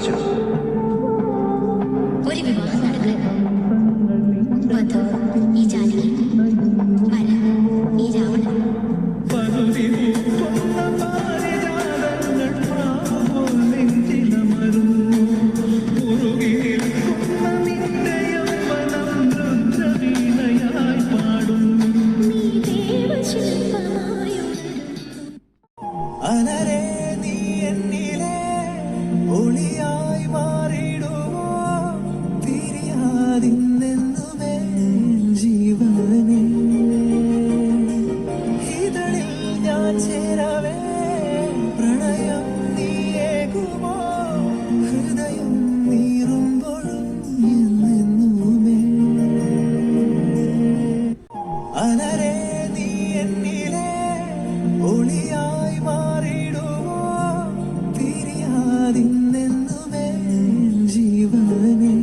ആലോചിച്ചു. ഒരു വിവാഹം നടക്കുക, വധു ഈ ജാനകി, വര ഈ രാവണൻ. അനരേ നീ എന്നിലെ ഒളിയായി മാറിടുമോ, തിരിയാതിന്നെന്നുമേ ജീവനെ. ഇതളിൽ ഞാൻ ചേരവേ പ്രണയം നീയേകുമോ, ഹൃദയം നീറുമ്പോഴും എന്നെന്നുമേ. അനരേ നീ എന്നിലെ ഒളിയായി മാറിടുമോ, തിരിയാതിന്നെന്നുമേ ജീവനെ.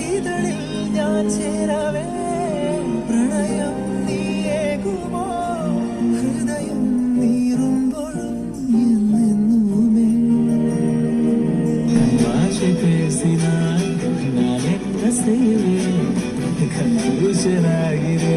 ഇതളിൽ ഞാൻ ചേരവേ പ്രണയം നീയേകുമോ, ഹൃദയം നീറുമ്പോഴും എന്നെന്നുമേ. ഭാഷ പേസിനാൻ നാനെത്ത സേവേ കൺഫ്യൂഷനാಗಿದೆ.